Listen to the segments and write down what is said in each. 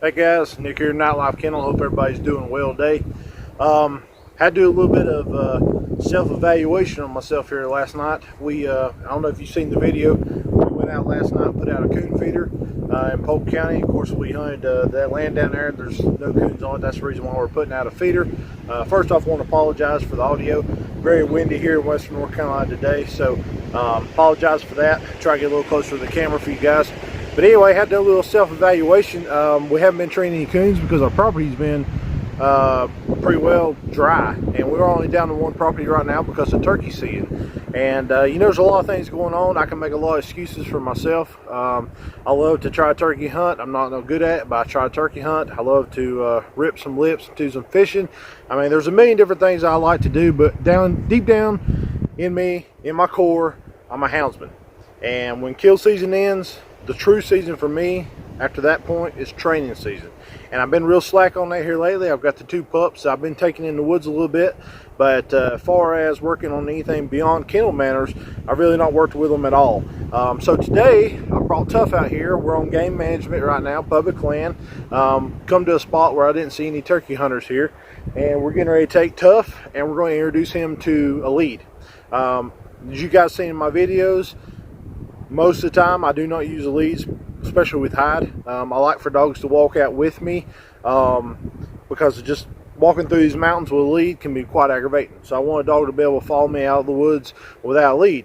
Hey guys, Nick here, Nightlife Kennel. Hope everybody's doing well today. Had to do a little bit of self-evaluation on myself here last night. I don't know if you've seen the video. We went out last night, put out a coon feeder in Polk County. Of course, we hunted that land down there. There's no coons on it. That's the reason why we're putting out a feeder. First off, I want to apologize for the audio. Very windy here in western North Carolina today, so apologize for that. Try to get a little closer to the camera for you guys. But anyway, had to do a little self-evaluation. We haven't been training any coons because our property's been pretty well dry, and we're only down to one property right now because of turkey season. And you know, there's a lot of things going on. I can make a lot of excuses for myself. I love to try a turkey hunt. I'm not no good at it, but I try a turkey hunt. I love to rip some lips and do some fishing. I mean, there's a million different things I like to do, but deep down in me, in my core, I'm a houndsman. And when kill season ends, the true season for me after that point is training season. And I've been real slack on that here lately. I've got the two pups I've been taking in the woods a little bit, but as far as working on anything beyond kennel manners, I've really not worked with them at all. So today I brought Tough out here. We're on game management right now, public land. Come to a spot where I didn't see any turkey hunters here, and we're getting ready to take Tough and we're going to introduce him to a lead. As you guys seen in my videos, most of the time I do not use the leads, especially with hide. I like for dogs to walk out with me because just walking through these mountains with a lead can be quite aggravating. So I want a dog to be able to follow me out of the woods without a lead.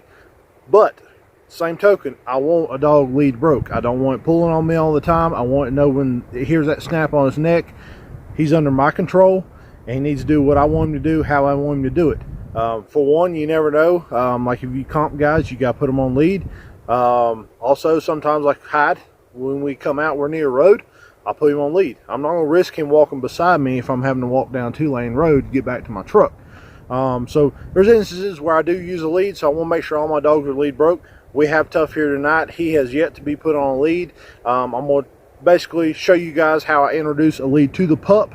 But same token, I want a dog lead broke. I don't want it pulling on me all the time. I want to know when it hears that snap on his neck, he's under my control and he needs to do what I want him to do, how I want him to do it. For one, you never know. Like if you comp guys, you got to put them on lead. Also, sometimes like hide, when we come out, we're near a road, I'll put him on lead. I'm not going to risk him walking beside me if I'm having to walk down 2-lane road to get back to my truck. So there's instances where I do use a lead, so I want to make sure all my dogs are lead broke. We have Tough here tonight. He has yet to be put on a lead. I'm going to basically show you guys how I introduce a lead to the pup.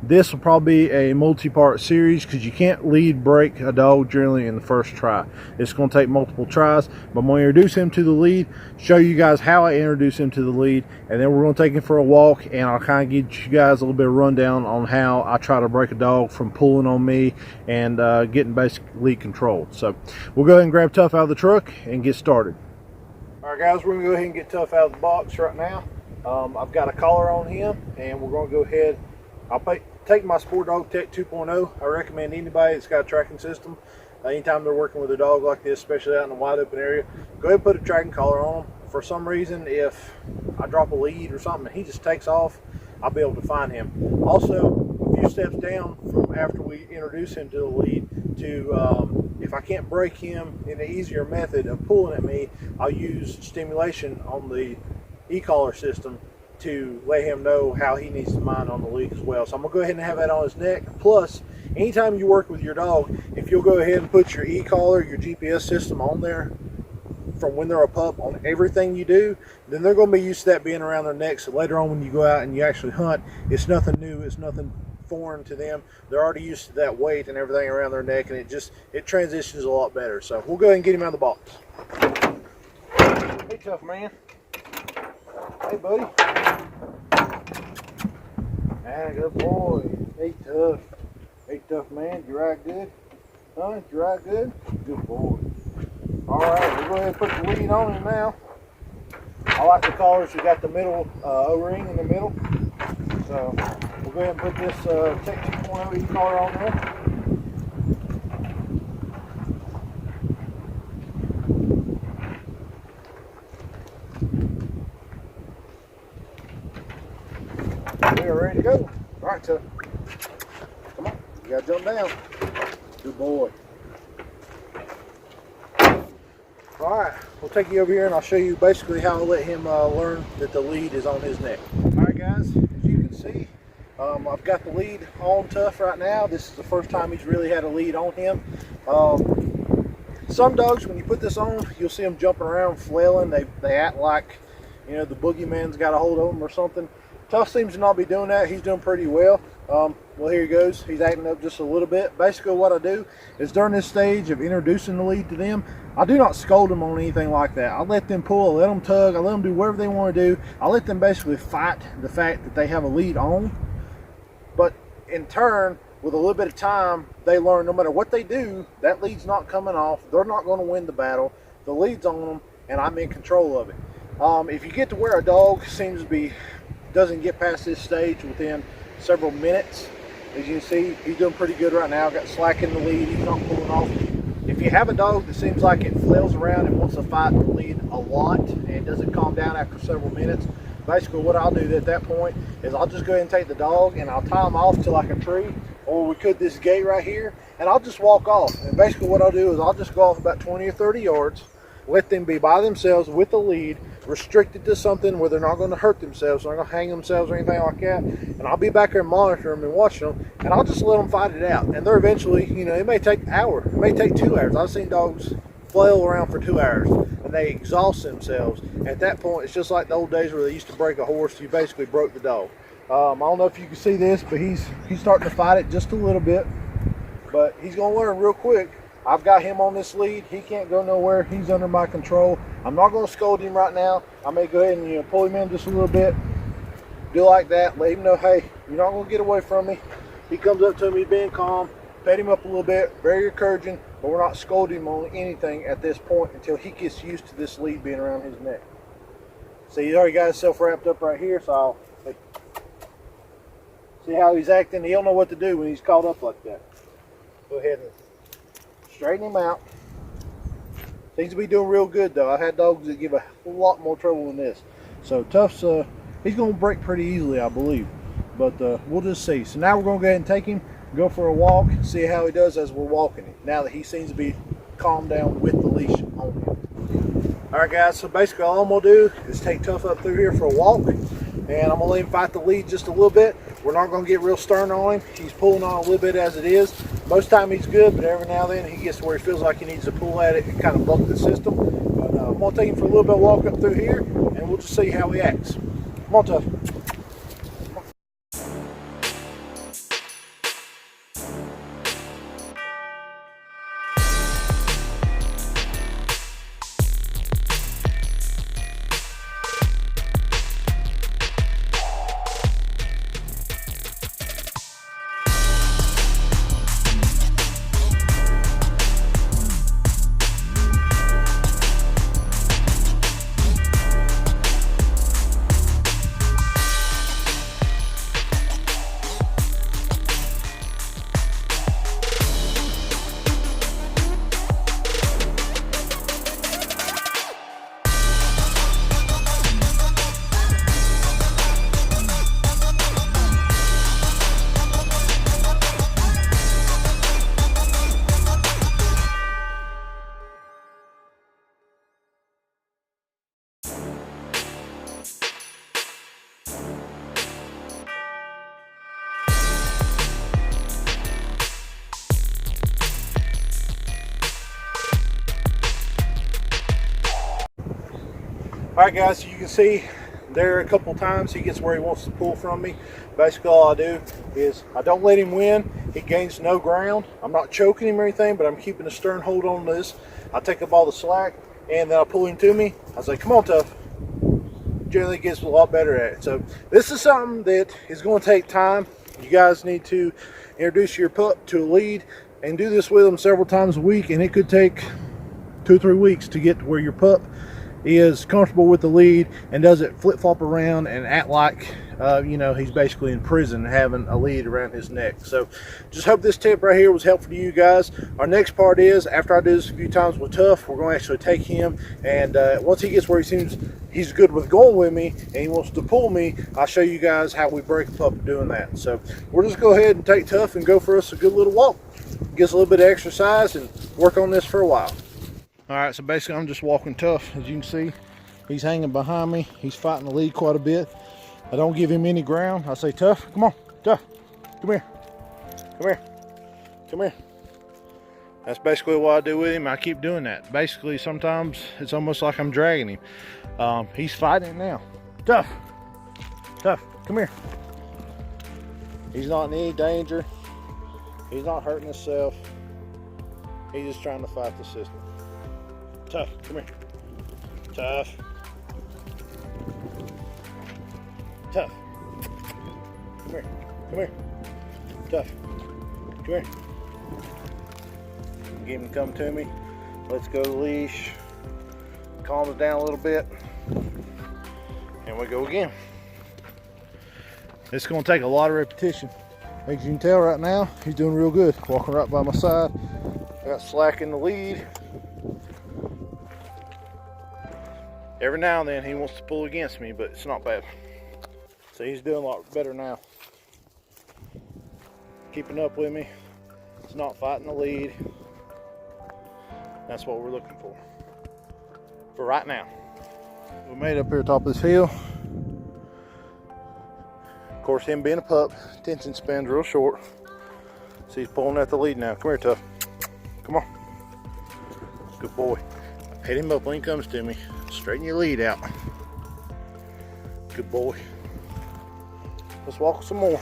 This will probably be a multi-part series because you can't lead break a dog generally in the first try. It's going to take multiple tries, but I'm going to introduce him to the lead, show you guys how I introduce him to the lead, and then we're going to take him for a walk, and I'll kind of give you guys a little bit of rundown on how I try to break a dog from pulling on me and getting basic lead control. So we'll go ahead and grab Tough out of the truck and get started. All right, guys, we're going to go ahead and get Tough out of the box right now. I've got a collar on him, and we're going to go ahead. I'll take my Sport Dog Tech 2.0. I recommend anybody that's got a tracking system, anytime they're working with a dog like this, especially out in a wide open area, go ahead and put a tracking collar on them. For some reason, if I drop a lead or something and he just takes off, I'll be able to find him. Also, a few steps down from after we introduce him to the lead, to if I can't break him in an easier method of pulling at me, I'll use stimulation on the e-collar system to let him know how he needs to mind on the lead as well. So I'm going to go ahead and have that on his neck. Plus, anytime you work with your dog, if you'll go ahead and put your e-collar, your GPS system on there from when they're a pup on everything you do, then they're going to be used to that being around their neck. So later on when you go out and you actually hunt, it's nothing new, it's nothing foreign to them. They're already used to that weight and everything around their neck, and it transitions a lot better. So we'll go ahead and get him out of the box. Hey, Tough man. Hey, buddy. Ah, good boy. Hey, Tough. Hey, Tough man. You ride good? Huh? You ride good? Good boy. Alright, we'll go ahead and put the lead on him now. I like the collars. You got the middle O-ring in the middle. So we'll go ahead and put this Tech 2.0 e-collar on there. We are ready to go. All right, Tough. Come on. You got to jump down. Good boy. All right. We'll take you over here and I'll show you basically how I let him learn that the lead is on his neck. All right, guys. As you can see, I've got the lead on Tough right now. This is the first time he's really had a lead on him. Some dogs, when you put this on, you'll see them jumping around, flailing. They act like, you know, the boogeyman's got a hold of them or something. Tough seems to not be doing that. He's doing pretty well. Well, here he goes. He's acting up just a little bit. Basically what I do is during this stage of introducing the lead to them, I do not scold them on anything like that. I let them pull, I let them tug, I let them do whatever they want to do. I let them basically fight the fact that they have a lead on. But in turn, with a little bit of time, they learn no matter what they do, that lead's not coming off. They're not going to win the battle. The lead's on them, and I'm in control of it. If you get to where a dog seems to be, doesn't get past this stage within several minutes, as you can see, he's doing pretty good right now. Got slack in the lead, he's not pulling off. If you have a dog that seems like it flails around and wants to fight the lead a lot and doesn't calm down after several minutes, basically what I'll do at that point is I'll just go ahead and take the dog and I'll tie him off to like a tree, or we could this gate right here, and I'll just walk off. And basically what I'll do is I'll just go off about 20 or 30 yards, let them be by themselves with the lead, restricted to something where they're not going to hurt themselves, they're not going to hang themselves or anything like that. And I'll be back there monitoring them and watching them, and I'll just let them fight it out. And they're eventually, you know, it may take an hour, it may take 2 hours. I've seen dogs flail around for 2 hours and they exhaust themselves. At that point, it's just like the old days where they used to break a horse. You basically broke the dog. I don't know if you can see this, but he's starting to fight it just a little bit, but he's going to learn real quick. I've got him on this lead. He can't go nowhere. He's under my control. I'm not going to scold him right now. I may go ahead and, you know, pull him in just a little bit, do like that, let him know, hey, you're not going to get away from me. He comes up to me being calm, pet him up a little bit, very encouraging, but we're not scolding him on anything at this point until he gets used to this lead being around his neck. See, he's already got himself wrapped up right here, so I'll see how he's acting. He don't know what to do when he's caught up like that. Go ahead and straighten him out. Seems to be doing real good though. I've had dogs that give a whole lot more trouble than this. So Tuff's, he's going to break pretty easily, I believe. But we'll just see. So now we're going to go ahead and take him, go for a walk, see how he does as we're walking him, now that he seems to be calmed down with the leash on him. Alright guys, so basically all I'm going to do is take Tuff up through here for a walk, and I'm going to let him fight the lead just a little bit. We're not going to get real stern on him. He's pulling on a little bit as it is. Most time he's good, but every now and then he gets to where he feels like he needs to pull at it and kind of buck the system. But I'm going to take him for a little bit of walk up through here, and we'll just see how he acts. Come on, Tuff. Alright guys, so you can see there a couple times he gets where he wants to pull from me. Basically all I do is I don't let him win. He gains no ground. I'm not choking him or anything, but I'm keeping a stern hold on this. I take up all the slack and then I pull him to me. I say, come on, Tuff. Generally gets a lot better at it. So this is something that is going to take time. You guys need to introduce your pup to a lead and do this with them several times a week, and it could take 2 or 3 weeks to get to where your pup is comfortable with the lead and doesn't flip-flop around and act like you know, he's basically in prison having a lead around his neck. So just hope this tip right here was helpful to you guys. Our next part is, after I do this a few times with Tuff, we're going to actually take him, and once he gets where he seems he's good with going with me and he wants to pull me, I'll show you guys how we break him up doing that. So we'll just go ahead and take Tuff and go for us a good little walk, get us a little bit of exercise and work on this for a while. Alright, so basically I'm just walking Tuff. As you can see, he's hanging behind me. He's fighting the lead quite a bit. I don't give him any ground. I say, Tuff, come on, Tuff, come here, come here, come here. That's basically what I do with him. I keep doing that. Basically, sometimes it's almost like I'm dragging him. He's fighting now. Tuff, Tuff, come here. He's not in any danger. He's not hurting himself. He's just trying to fight the system. Tough, come here. Tough. Tough. Come here. Come here. Tough. Come here. Get him to come to me. Let's go to the leash. Calm it down a little bit. And we go again. It's going to take a lot of repetition. As you can tell right now, he's doing real good. Walking right by my side. I got slack in the lead. Every now and then he wants to pull against me, but it's not bad. So he's doing a lot better now. Keeping up with me. It's not fighting the lead. That's what we're looking for right now. We made it up here top of this hill. Of course, him being a pup, attention span's real short. So he's pulling at the lead now. Come here, Tough. Come on. Good boy. Hit him up when he comes to me. Straighten your lead out. Good boy. Let's walk some more.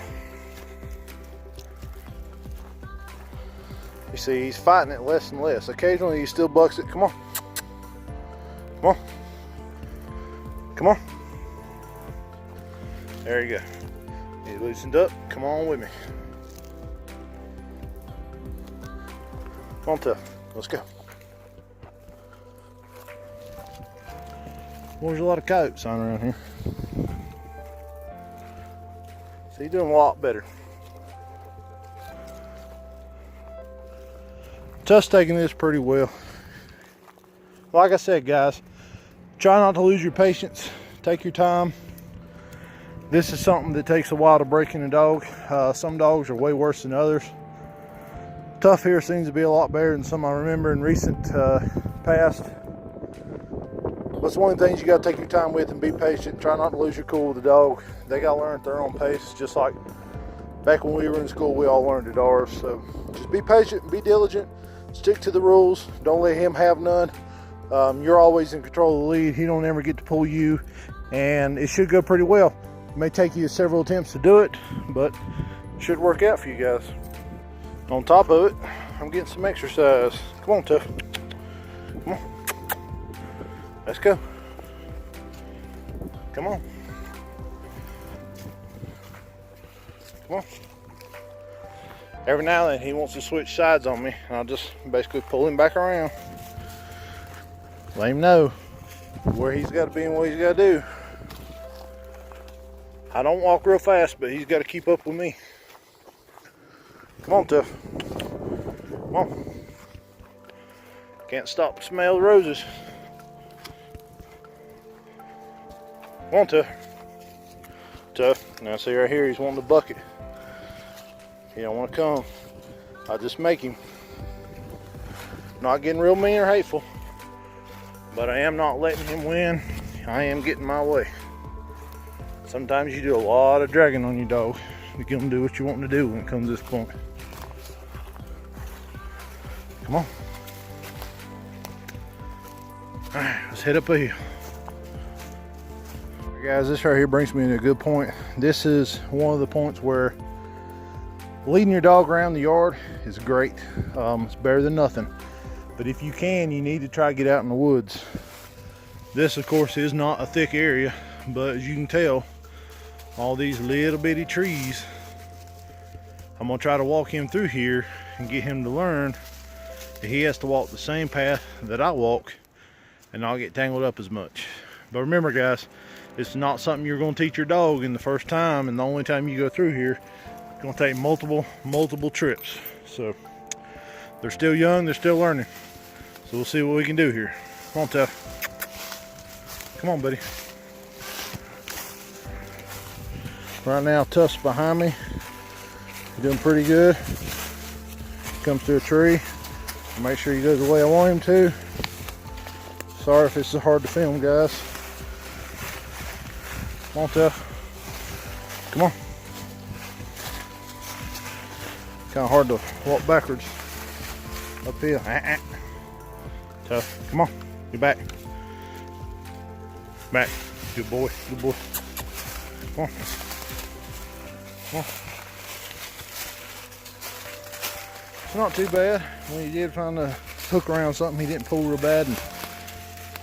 You see, he's fighting it less and less. Occasionally, he still bucks it. Come on. Come on. Come on. There you go. He loosened up. Come on with me. Come on, Tough. Let's go. There's a lot of coyotes on around here. So he's doing a lot better. Tough's taking this pretty well. Like I said, guys, try not to lose your patience. Take your time. This is something that takes a while to break in a dog. Some dogs are way worse than others. Tough here seems to be a lot better than some I remember in recent past. But it's one of the things you got to take your time with and be patient. Try not to lose your cool with the dog. They got to learn at their own pace, just like back when we were in school, we all learned at ours. So just be patient and be diligent. Stick to the rules. Don't let him have none. You're always in control of the lead. He don't ever get to pull you, and it should go pretty well. It may take you several attempts to do it, but it should work out for you guys. On top of it, I'm getting some exercise. Come on, Tough. Come on. Let's go. Come on. Come on. Every now and then he wants to switch sides on me, and I'll just basically pull him back around. Let him know where he's got to be and what he's got to do. I don't walk real fast, but he's got to keep up with me. Come on, Tough. Come on. Can't stop to smell the roses. Come on, Tough. Tough. Now see right here, he's wanting the bucket. He don't want to come. I just make him. Not getting real mean or hateful, but I am not letting him win. I am getting my way. Sometimes you do a lot of dragging on your dog to get him to do what you want him to do when it comes to this point. Come on. All right, let's head up a hill. All right, guys, this right here brings me to a good point. This is one of the points where leading your dog around the yard is great. It's better than nothing. But if you can, you need to try to get out in the woods. This, of course, is not a thick area, but as you can tell, all these little bitty trees. I'm gonna try to walk him through here and get him to learn that he has to walk the same path that I walk and not get tangled up as much. But remember, guys, it's not something you're gonna teach your dog in the first time, and the only time you go through here. It's gonna take multiple trips. So they're still young, they're still learning. So we'll see what we can do here. Come on, Tough. Come on, buddy. Right now, Tough's behind me. He's doing pretty good. Comes to a tree. Make sure he does the way I want him to. Sorry if it's so hard to film, guys. Come on, Tough. Come on. Kind of hard to walk backwards uphill. Tough. Come on. Get back. Back. Good boy. Good boy. Come on. Come on. It's not too bad. When he did find a hook around something, he didn't pull real bad and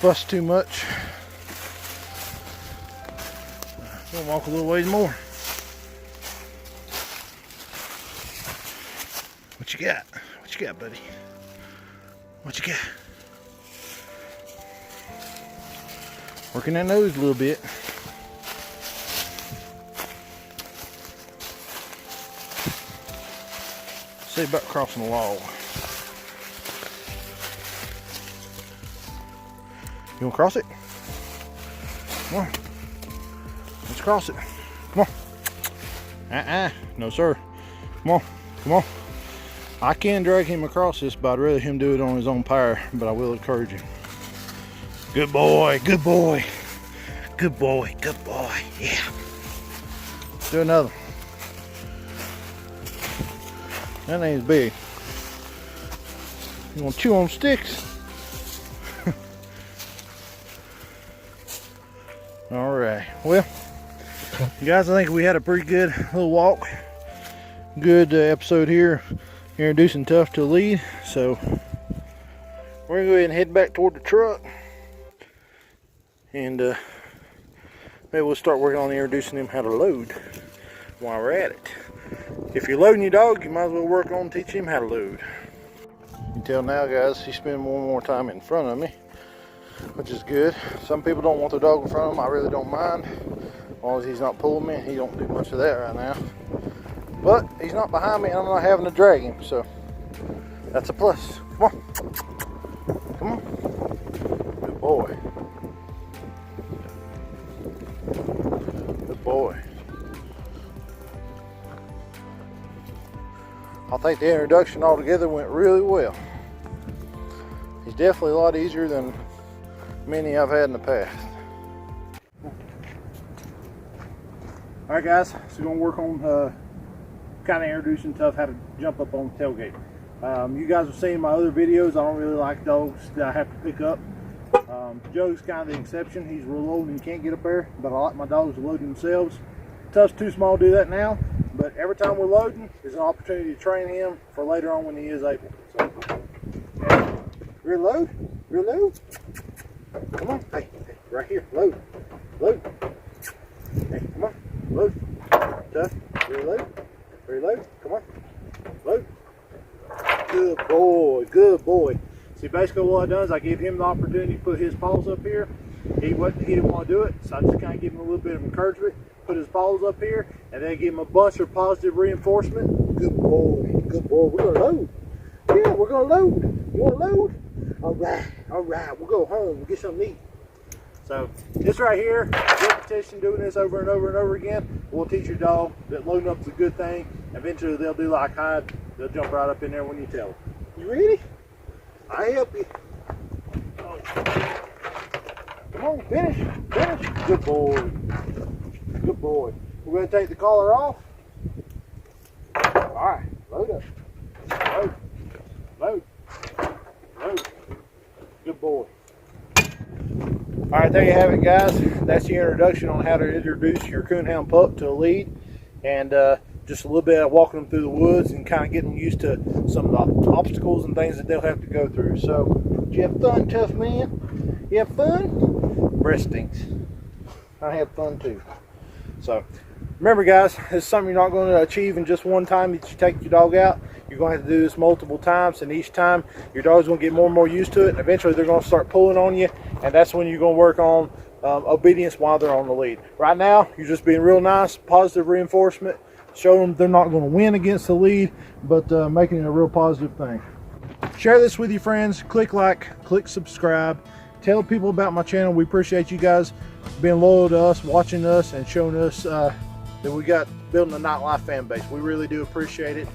bust too much. We'll walk a little ways more. What you got? What you got, buddy? What you got? Working that nose a little bit. See about crossing the log. You wanna cross it? Come on. Let's cross it. Come on. No sir. Come on. Come on. I can drag him across this, but I'd rather him do it on his own power, but I will encourage him. Good boy, good boy. Good boy, good boy. Yeah. Let's do another. That thing's big. You want to chew on sticks? All right. Well, guys, I think we had a pretty good little walk. Good episode here, introducing Tough to the lead. So we're gonna go ahead and head back toward the truck, and maybe we'll start working on introducing them how to load while we're at it. If you're loading your dog, you might as well work on teaching him how to load. Until now, guys, he's spending more time in front of me, which is good. Some people don't want their dog in front of them. I really don't mind, as long as he's not pulling me. He don't do much of that right now. But he's not behind me and I'm not having to drag him, so that's a plus. Come on. Come on. Good boy. Good boy. I think the introduction altogether went really well. He's definitely a lot easier than many I've had in the past. All right, guys, so we're gonna work on kind of introducing Tough how to jump up on the tailgate. You guys have seen my other videos. I don't really like dogs that I have to pick up. Joe's kind of the exception. He's real old and can't get up there, but I like my dogs to load themselves. Tough's too small to do that now, but every time we're loading, there's an opportunity to train him for later on when he is able. So, rear load, rear load. Come on, hey, right here, load, load. Hey, come on, load. Tough, rear load. Reload, come on, load. Good boy, good boy. See, basically what I done is I give him the opportunity to put his paws up here. He didn't want to do it, so I just kind of give him a little bit of encouragement, put his paws up here, and then give him a bunch of positive reinforcement. Good boy, good boy. We're gonna load. Yeah, we're gonna load. You wanna load? All right, we'll go home, we'll get something to eat. So this right here, repetition, doing this over and over and over again, will teach your dog that loading up is a good thing. Eventually they'll do like Hyde. They'll jump right up in there when you tell them. You ready? I help you. Oh. Come on, finish, finish. Good boy, good boy. We're gonna take the collar off. All right, load up, load, load, load. Good boy. All right, there you have it, guys. That's the introduction on how to introduce your coonhound pup to a lead, and just a little bit of walking them through the woods and kind of getting them used to some of the obstacles and things that they'll have to go through. So, did you have fun, Tough man? You have fun? Breast stinks. I have fun too. So, remember, guys, this is something you're not going to achieve in just one time that you take your dog out. You're going to have to do this multiple times, and each time your dog's going to get more and more used to it, and eventually they're going to start pulling on you, and that's when you're going to work on obedience while they're on the lead. Right now, you're just being real nice, positive reinforcement, show them they're not going to win against the lead, but making it a real positive thing. Share this with your friends, click like, click subscribe, tell people about my channel. We appreciate you guys being loyal to us, watching us, and showing us that we got building a nightlife fan base. We really do appreciate it.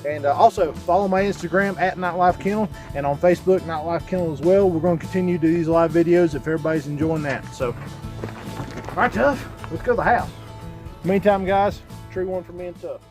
And also follow my Instagram at Nightlife Kennel, and on Facebook Nightlife Kennel as well. We're going to continue to do these live videos if everybody's enjoying that. So, all right, Tough, let's go to the house. Meantime, guys, true one for me and Tough.